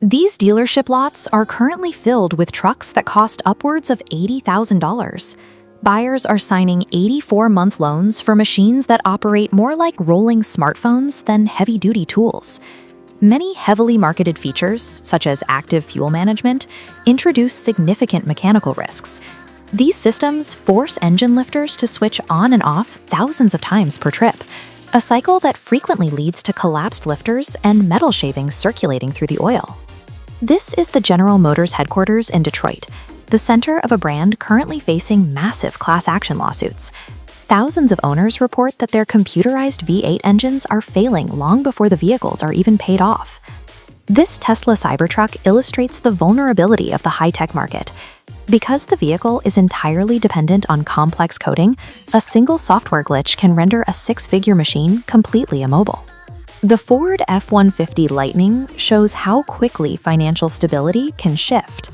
These dealership lots are currently filled with trucks that cost upwards of $80,000. Buyers are signing 84-month loans for machines that operate more like rolling smartphones than heavy-duty tools. Many heavily marketed features, such as active fuel management, introduce significant mechanical risks. These systems force engine lifters to switch on and off thousands of times per trip, a cycle that frequently leads to collapsed lifters and metal shavings circulating through the oil. This is the General Motors headquarters in Detroit, the center of a brand currently facing massive class action lawsuits. Thousands of owners report that their computerized V8 engines are failing long before the vehicles are even paid off. This Tesla Cybertruck illustrates the vulnerability of the high-tech market. Because the vehicle is entirely dependent on complex coding, a single software glitch can render a six-figure machine completely immobile. The Ford F-150 Lightning shows how quickly financial stability can shift.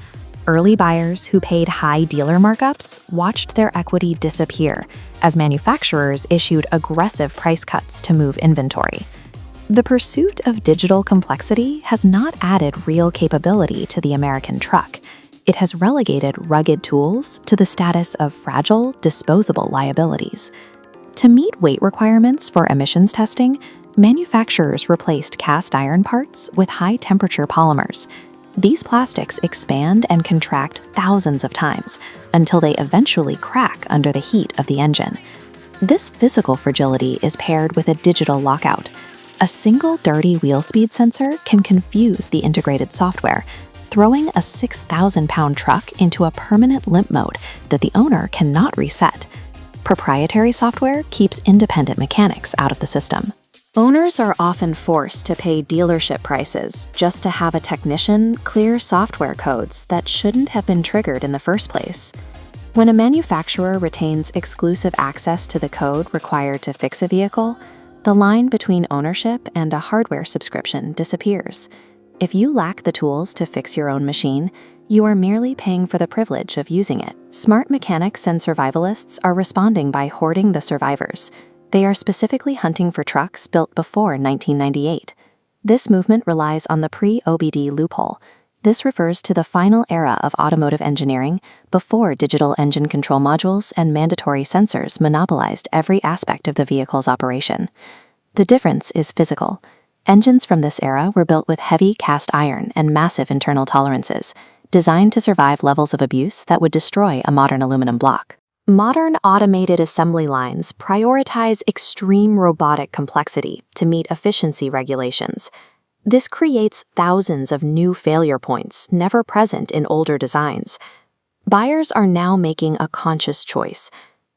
Early buyers who paid high dealer markups watched their equity disappear as manufacturers issued aggressive price cuts to move inventory. The pursuit of digital complexity has not added real capability to the American truck. It has relegated rugged tools to the status of fragile, disposable liabilities. To meet weight requirements for emissions testing, manufacturers replaced cast iron parts with high-temperature polymers. These plastics expand and contract thousands of times until they eventually crack under the heat of the engine. This physical fragility is paired with a digital lockout. A single dirty wheel speed sensor can confuse the integrated software, throwing a 6,000-pound truck into a permanent limp mode that the owner cannot reset. Proprietary software keeps independent mechanics out of the system. Owners are often forced to pay dealership prices just to have a technician clear software codes that shouldn't have been triggered in the first place. When a manufacturer retains exclusive access to the code required to fix a vehicle, the line between ownership and a hardware subscription disappears. If you lack the tools to fix your own machine, you are merely paying for the privilege of using it. Smart mechanics and survivalists are responding by hoarding the survivors. They are specifically hunting for trucks built before 1998. This movement relies on the Pre-OBD loophole. This refers to the final era of automotive engineering before digital engine control modules and mandatory sensors monopolized every aspect of the vehicle's operation. The difference is physical. Engines from this era were built with heavy cast iron and massive internal tolerances, designed to survive levels of abuse that would destroy a modern aluminum block. Modern automated assembly lines prioritize extreme robotic complexity to meet efficiency regulations. This creates thousands of new failure points never present in older designs. Buyers are now making a conscious choice.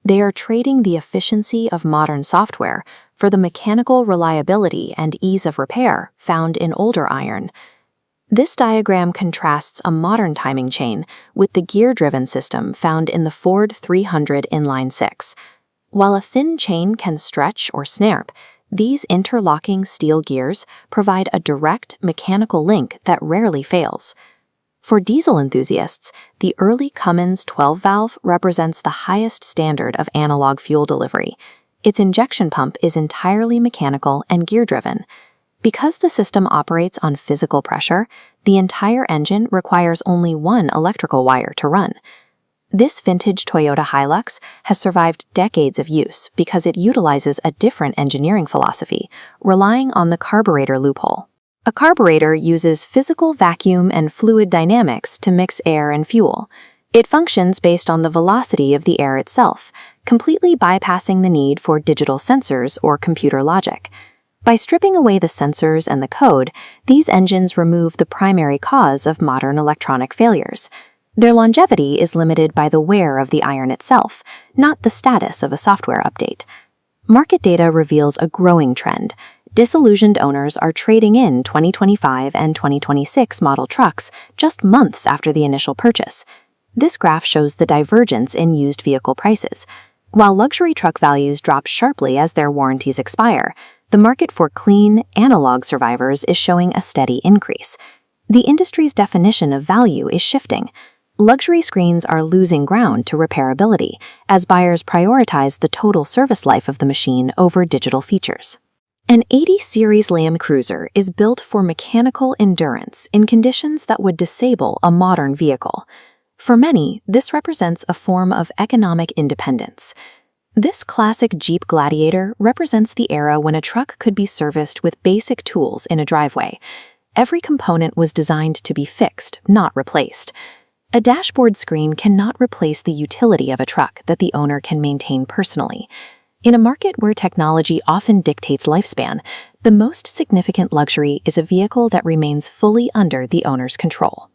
They are trading the efficiency of modern software for the mechanical reliability and ease of repair found in older iron. This diagram contrasts a modern timing chain with the gear-driven system found in the Ford 300 inline-six. While a thin chain can stretch or snap, these interlocking steel gears provide a direct mechanical link that rarely fails. For diesel enthusiasts, the early Cummins 12-valve represents the highest standard of analog fuel delivery. Its injection pump is entirely mechanical and gear-driven. Because the system operates on physical pressure, the entire engine requires only one electrical wire to run. This vintage Toyota Hilux has survived decades of use because it utilizes a different engineering philosophy, relying on the carburetor loophole. A carburetor uses physical vacuum and fluid dynamics to mix air and fuel. It functions based on the velocity of the air itself, completely bypassing the need for digital sensors or computer logic. By stripping away the sensors and the code, these engines remove the primary cause of modern electronic failures. Their longevity is limited by the wear of the iron itself, not the status of a software update. Market data reveals a growing trend. Disillusioned owners are trading in 2025 and 2026 model trucks just months after the initial purchase. This graph shows the divergence in used vehicle prices. While luxury truck values drop sharply as their warranties expire, the market for clean, analog survivors is showing a steady increase. The industry's definition of value is shifting. Luxury screens are losing ground to repairability as buyers prioritize the total service life of the machine over digital features. An 80 Series Land Cruiser is built for mechanical endurance in conditions that would disable a modern vehicle. For many, this represents a form of economic independence. This classic Jeep Gladiator represents the era when a truck could be serviced with basic tools in a driveway. Every component was designed to be fixed, not replaced. A dashboard screen cannot replace the utility of a truck that the owner can maintain personally. In a market where technology often dictates lifespan, the most significant luxury is a vehicle that remains fully under the owner's control.